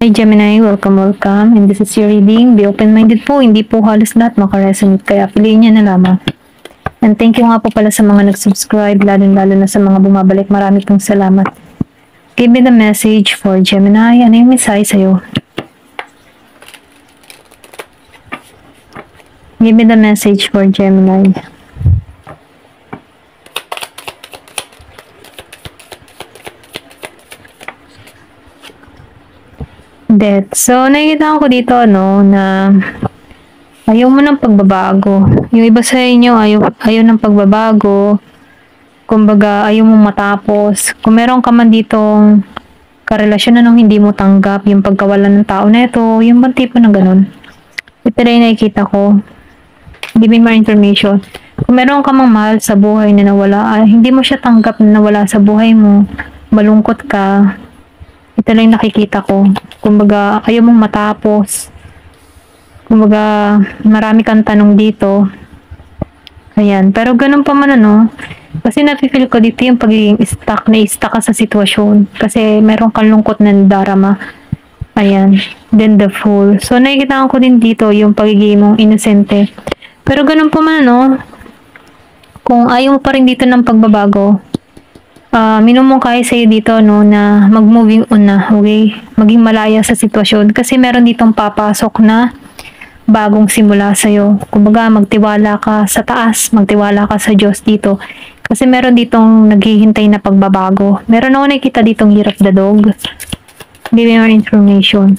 Hi Gemini, welcome. And this is your reading. Be open-minded po, hindi po halos lahat makaresonate, kaya piliin niya na lamang. And thank you nga po pala sa mga nag-subscribe, lalo na sa mga bumabalik. Marami pong salamat. Give me the message for Gemini. Ano yung mensahe sa'yo? Give me the message for Gemini. Death. So, nakikita ko dito, na ayaw mo ng pagbabago. Yung iba sa inyo, ayaw ng pagbabago. Kumbaga, ayaw mo matapos. Kung meron ka man ditong karelasyon na nung hindi mo tanggap, yung pagkawalan ng tao na ito, yung bang tipo ng ganun. Ito na yung nakikita ko. Give me more information. Kung meron ka mang mahal sa buhay na nawala, hindi mo siya tanggap na nawala sa buhay mo, malungkot ka, ito lang nakikita ko. Kumbaga, ayaw mong matapos. Kumbaga, marami kang tanong dito. Ayan. Pero ganun pa man kasi nafe-feel ko dito yung pagiging stuck ka sa sitwasyon. Kasi meron kang lungkot na darama. Ayan. Then the Fool. So, nakikita ko din dito yung pagiging mong inosente. Pero ganun pa man kung ayaw mo pa rin dito ng pagbabago, minumungkahi sa'yo dito, na mag-moving on na, okay? Maging malaya sa sitwasyon. Kasi meron ditong papasok na bagong simula sa'yo. Kumbaga, magtiwala ka sa taas, magtiwala ka sa Diyos dito. Kasi meron ditong naghihintay na pagbabago. Meron ako nakikita ditong Year of the Dog. Give me more information.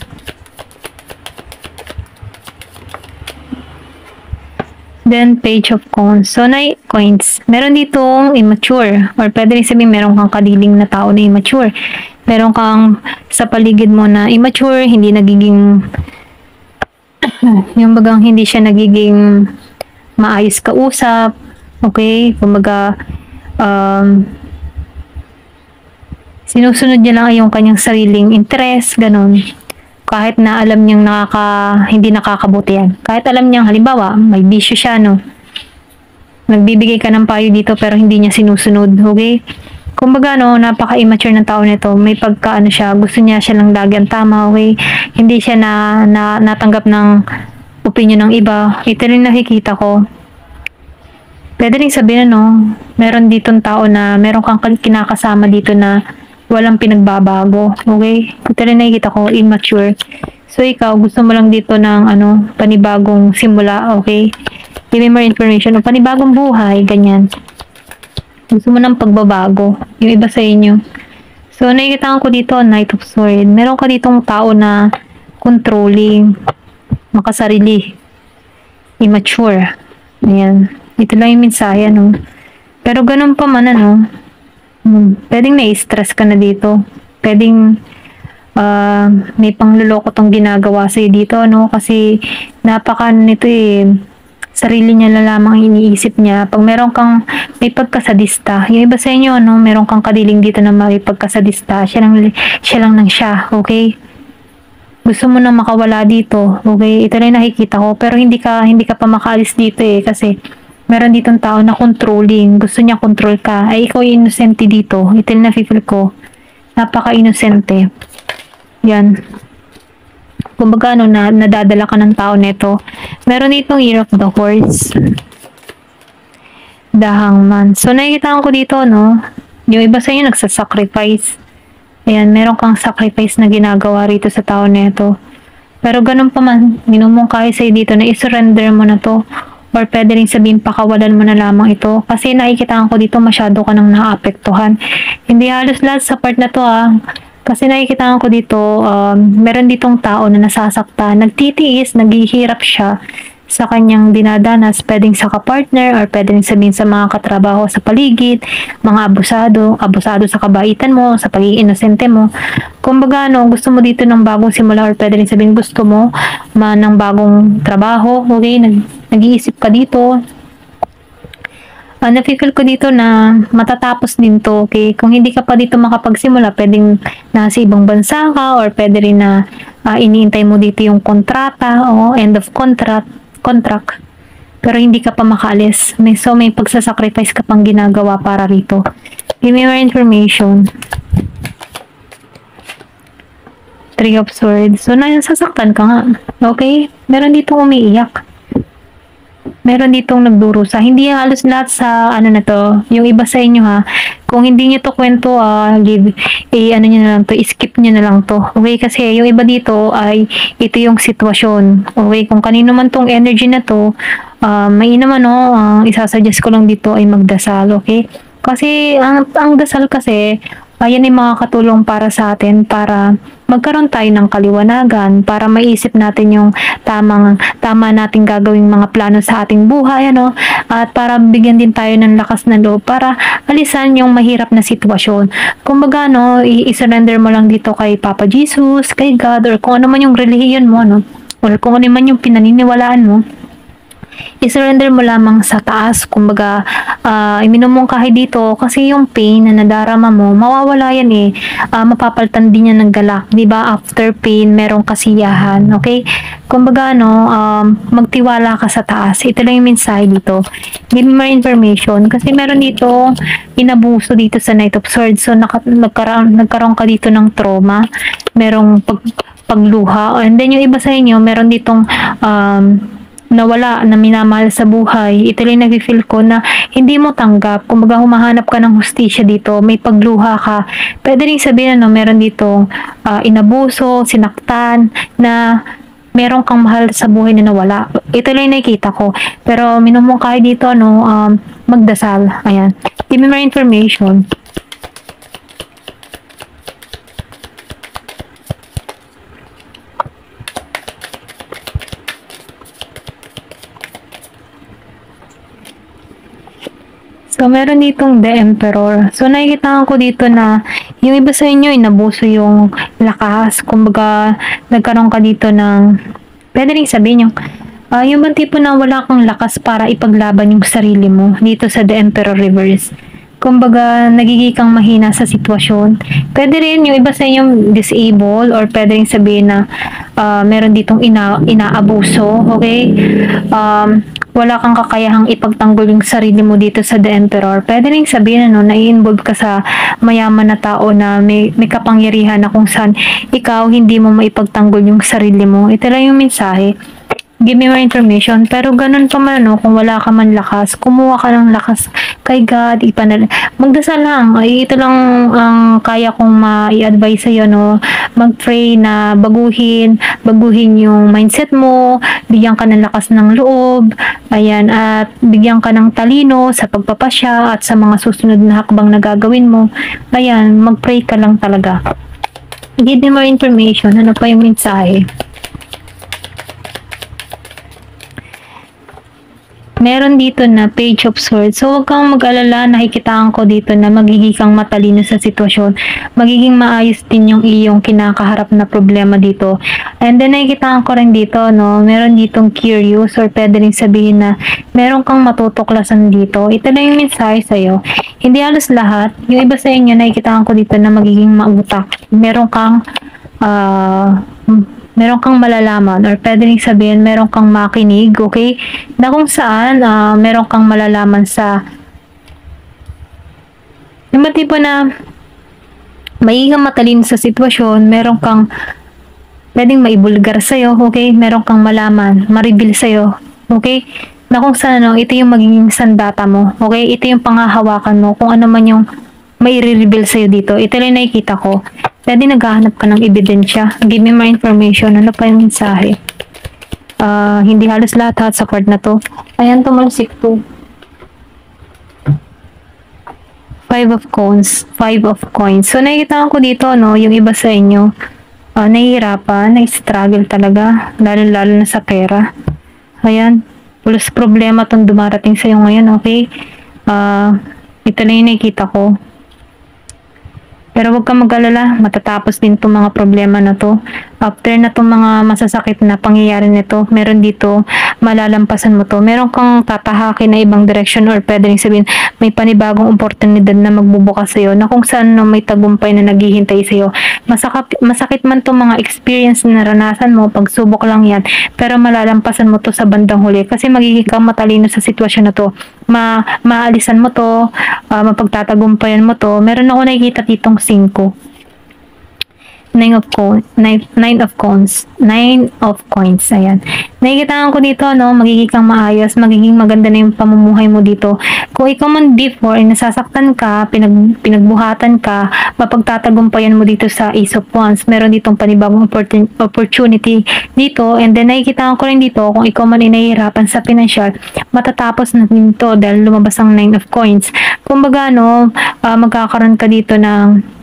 Then, Page of Coins. So, coins. Meron ditong immature. Or pwede rin sabihin, meron kang kadiling na tao na immature. Meron kang sa paligid mo na immature, hindi nagiging yung bagang hindi siya nagiging maayos kausap. Okay? Kumbaga, sinusunod niya lang yung kanyang sariling interest, ganun. Kahit na alam niyang hindi nakakabuti yan. Kahit alam niyang, halimbawa, may bisyo siya, nagbibigay ka ng payo dito pero hindi niya sinusunod, okay? Kumbaga, napaka-immature ng tao nito. May siya, gusto niya lang lagi ang tama, okay? Hindi siya natanggap ng opinion ng iba. Ito rin nakikita ko. Pwede rin sabihin, meron ditong tao na meron kang kinakasama dito na walang pinagbabago, okay? Ito rin nakikita ko, immature. So, ikaw, gusto mo lang dito ng, panibagong simula, okay? Give me more information. O panibagong buhay, ganyan. Gusto mo ng pagbabago. Yung iba sa inyo. So, nakikita ko dito, Knight of Swords. Meron ka ditong tao na controlling, makasarili, immature. Ayan. Ito lang yung mensahe, Pero ganun pa man, pwedeng na-stress ka na dito. Pwedeng may pangluloko tong ginagawa sa'yo dito, kasi nito sarili niya na lamang ang iniisip niya. Pag may pagkasadista, yung iba sa inyo, meron kang kadiling dito na may pagkasadista, siya lang okay? Gusto mo nang makawala dito, okay? Ito lang nakikita ko, pero hindi ka pa makaalis dito kasi meron ditong tao na controlling. Gusto niya control ka. Ay, ikaw yung inosente dito. Ito na feel ko. Napaka-inosente. Yan. Kumbaga, nadadala ka ng tao neto. Meron ditong Year of the Horse. The Hangman. So, nakikita ko dito, yung iba sa inyo nagsasacrifice. Ayan, meron kang sacrifice na ginagawa rito sa tao neto. Pero ganun pa man, minumungkahi sa'yo dito na isurrender mo na to. Or pwede rin sabihin, pakawalan mo na lamang ito. Kasi nakikita ko dito, masyado ka nang naapektuhan. Hindi halos lahat sa part na to, Kasi nakikita ko dito, meron ditong tao na nasasaktan, nagtitiis, naghihirap siya sa kanyang dinadanas. Pwedeng sa kapartner, or pwede rin sabihin sa mga katrabaho sa paligid, mga abusado sa kabaitan mo, sa pagiging inosente mo. Kumbaga, gusto mo dito ng bagong simula, or pwede rin sabihin, gusto mo ng bagong trabaho, okay? Nag-iisip ka dito. Nafe-feel ko dito na matatapos din to, okay? Kung hindi ka pa dito makapagsimula, pwedeng nasa ibang bansa ka, or pwede rin na iniintay mo dito yung kontrata, o end of contract, pero hindi ka pa makaalis. So, may pagsasacrifice ka pang ginagawa para rito. Give me more information. Three of Swords. So, nasasaktan ka nga. Okay? Meron ditong umiiyak. Meron ditong nagdurusa. Hindi halos lahat sa ano na to. Yung iba sa inyo ha. Kung hindi nyo to kwento, ano nyo na lang to, skip nyo na lang to. Okay? Kasi yung iba dito ay ito yung sitwasyon. Okay? Kung kanino man tong energy na to, may naman isasuggest ko lang dito ay magdasal. Okay? Kasi ang dasal kasi, ayan ay makakatulong para sa atin para magkaroon tayo ng kaliwanagan, para maisip natin yung tama nating gagawing mga plano sa ating buhay, at para bigyan din tayo ng lakas na loob para alisan yung mahirap na sitwasyon. Kumbaga, i-surrender mo lang dito kay Papa Jesus, kay God, or kung ano man yung relihiyon mo, or kung ano man yung pinaniniwalaan mo, i-surrender mo lamang sa taas. Kumbaga, iminumungkahi dito kasi yung pain na nadarama mo, mawawala yan mapapalitan din yan ng galak. Diba? After pain, merong kasiyahan. Okay? Kumbaga, magtiwala ka sa taas. Ito lang yung mensahe dito. Give me more information. Kasi meron dito, inabuso dito sa Knight of Swords. So, nagkaroon ka dito ng trauma. Merong pagluha. And then, yung iba sa inyo, meron ditong, nawala, na minamahal sa buhay. Ito lang nag-feel ko na hindi mo tanggap. Kumbaga humahanap ka ng hustisya dito, may pagluha ka. Pwede rin sabihin meron dito inabuso, sinaktan, na meron kang mahal sa buhay na nawala. Ito lang nakikita ko. Pero minumungkahi dito, magdasal. Ayan. Give me more information. So, meron ditong The Emperor. So, nakikita ko dito na yung iba sa inyo, inabuso yung lakas. Kumbaga, nagkaroon ka dito ng, pwede rin sabihin yung bang tipo na wala kang lakas para ipaglaban yung sarili mo dito sa The Emperor Reverse. Kumbaga, nagiging kang mahina sa sitwasyon. Pwede rin yung iba sa inyong disable, or pwede rin sabihin na meron ditong inaabuso. Okay? Wala kang kakayahang ipagtanggol yung sarili mo dito sa The Emperor. Pwede rin sabihin na-involve ka sa mayaman na tao na may kapangyarihan na kung saan ikaw hindi mo maipagtanggol yung sarili mo. Ito lang yung mensahe. Give me more information. Pero ganun pa man, kung wala ka man lakas, kumuha ka ng lakas kay God, magdasal lang. Ito lang ang kaya kong ma-i-advise sa'yo, mag-pray na baguhin yung mindset mo, bigyan ka ng lakas ng loob, ayan, at bigyan ka ng talino sa pagpapasya at sa mga susunod na hakbang na gagawin mo. Ayan, mag-pray ka lang talaga. Give me more information. Ano pa yung mensahe? Meron dito na Page of Swords. So, huwag kang mag-alala. Nakikitaan ko dito na magiging kang matalino sa sitwasyon. Magiging maayos din yung iyong kinakaharap na problema dito. And then, nakikitaan ko rin dito, meron ditong curious, or pwede rin sabihin na meron kang matutuklasan dito. Ito na yung mensahe sa'yo. Hindi halos lahat. Yung iba sa inyo, nakikitaan ko dito na magiging mautak. Meron kang malalaman, or pwede rin sabihin meron kang makinig, okay? Na kung saan meron kang malalaman sa yung tipo na magiging matalino sa sitwasyon, meron kang pwedeng maibulgar sa'yo, okay? Meron kang malaman, ma-reveal sa'yo, okay? Na kung saan ito yung magiging sandata mo, okay? Ito yung panghahawakan mo, kung ano man yung may i-reveal sa'yo dito. Ito lang nakikita ko. Pwede naghahanap ka ng ebidensya. Give me more information. Ano pa yung mensahe? Hindi halos lahat sa card na to. Ayan, tumalsik to. Five of coins. So, nakikita ko dito, yung iba sa inyo, nahihirapan, na-struggle talaga, lalo na sa pera. Ayan, pulos problema tong dumarating sa'yo ngayon, okay? Ito na yung nakikita ko. Pero huwag kang mag-alala, matatapos din itong mga problema na to. After na itong mga masasakit na pangyayari nito, meron dito, malalampasan mo to. Meron kang tatahakin na ibang direction, or pwede rin sabihin, may panibagong oportunidad na magbubukas sa'yo, na kung saan may tagumpay na naghihintay sa'yo. Masakit man itong mga experience na naranasan mo, pagsubok lang yan, pero malalampasan mo to sa bandang huli, kasi magiging kang matalino sa sitwasyon na to. Maalisan mo to, mapagtatagumpayan mo to. Meron ako nakikita ditong 5. Nine of coins. Ayan. Nakikita ko dito, no, magiging kang maayos, magiging maganda na yung pamumuhay mo dito. Kung ikaw man before, nasasaktan ka, pinagbuhatan ka, mapagtatagumpayan mo dito sa Ace of Wands. Meron ditong panibagong opportunity dito. And then, nakikita ko rin dito, kung ikaw man inahihirapan sa financial, matatapos na dito dahil lumabas ang 9 of coins. Kumbaga, no, magkakaroon ka dito ng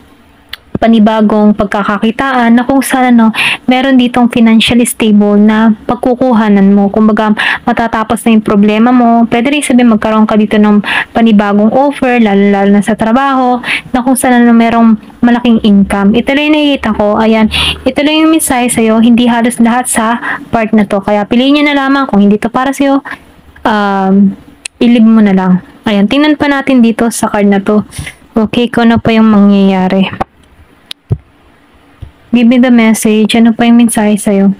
panibagong pagkakakitaan na kung saan meron ditong financially stable na pagkukuhanan mo. Kumbaga, matatapos na yung problema mo. Pwede rin sabihin magkaroon ka dito ng panibagong offer, lalo na sa trabaho, na kung saan merong malaking income. Ito lang yung nakikita ko. Ayan, ito lang yung mensahe sa'yo. Hindi halos lahat sa part na to. Kaya piliin nyo na lamang kung hindi to para sa'yo. Ilib mo na lang. Ayan, tingnan pa natin dito sa card na to. Okay, kung ano pa yung mangyayari. Give me the message. Ano pa yung mensahe sa'yo?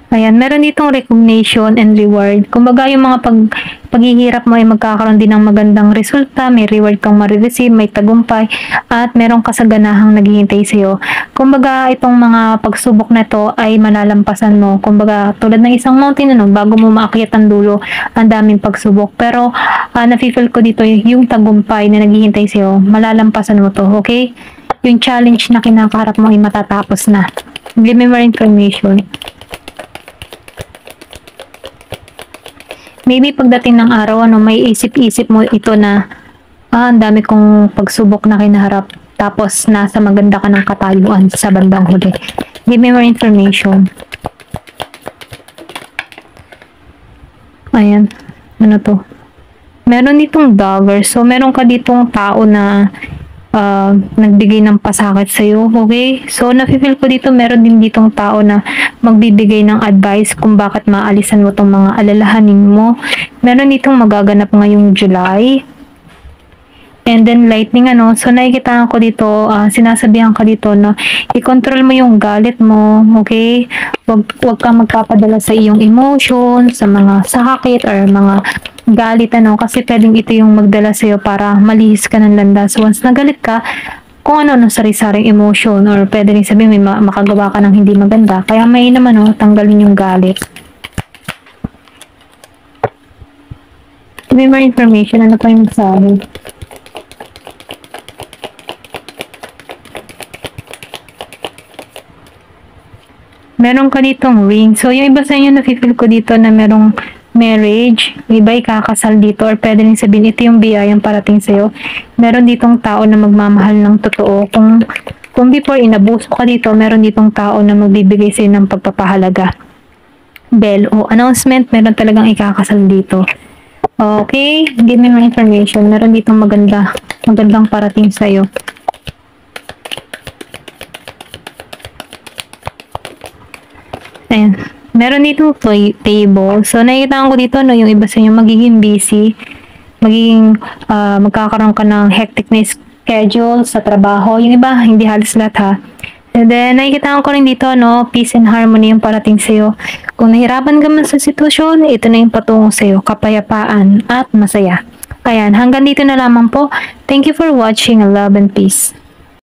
Ayan, meron ditong recognition and reward. Kumbaga, yung mga paghihirap mo ay magkakaroon din ng magandang resulta, may reward kang marireceive, may tagumpay, at merong kasaganahang naghihintay sa'yo. Kumbaga, itong mga pagsubok na to ay malalampasan mo. Kumbaga, tulad ng isang mountain, bago mo maakyat ang dulo, ang daming pagsubok. Pero, nafe-feel ko dito yung tagumpay na naghihintay sa'yo, malalampasan mo to, okay? Yung challenge na kinakaharap mo ay matatapos na. Give me more information. Maybe pagdating ng araw, may isip-isip mo ito na, ang dami kong pagsubok na kinaharap. Tapos, nasa maganda ka ng katayuan sa bandang huli. Give me more information. Ayan. Ano to? Meron ditong dagger. So, meron ka ditong tao na nagbigay ng pasakit sa'yo, okay? So, nafe-feel ko dito, meron din ditong tao na magbibigay ng advice kung bakit maalisan mo tong mga alalahanin mo. Meron ditong magaganap ngayong July. And then, lightning, So, nakikita ko dito, sinasabihan ka dito na i-control mo yung galit mo, okay? Huwag kang magpapadala sa iyong emotion, sa mga sakit, or mga galit, kasi pwedeng ito yung magdala sa'yo para malihis ka ng landas. Once nagalit ka, kung sari-saring emotion, or pwede rin sabihin may makagawa ka ng hindi maganda. Kaya may naman, tanggalin yung galit. May more information, ano pa yung sabi? Meron ka ditong ring. So, yung iba sa inyo, nafe-feel ko dito na merong marriage, iba ikakasal dito, or pwede rin sabihin ito yung biyayang parating sa'yo. Meron ditong tao na magmamahal ng totoo. Kung before inabuso ka dito, meron ditong tao na magbibigay sa'yo ng pagpapahalaga. Bell o announcement, meron talagang ikakasal dito. Okay, give me more information. Meron ditong magandang parating sa'yo. Ayan. Meron dito table. So, nakikita ko dito, yung iba sa inyo magiging busy. Magkakaroon ka ng hectic na schedule sa trabaho. Yung iba, hindi halos lahat, ha. And then, nakikita ko rin dito, peace and harmony yung parating sa'yo. Kung nahirapan ka man sa sitwasyon, ito na yung patungo sa'yo, kapayapaan at masaya. Ayan, hanggang dito na lamang po. Thank you for watching. Love and peace.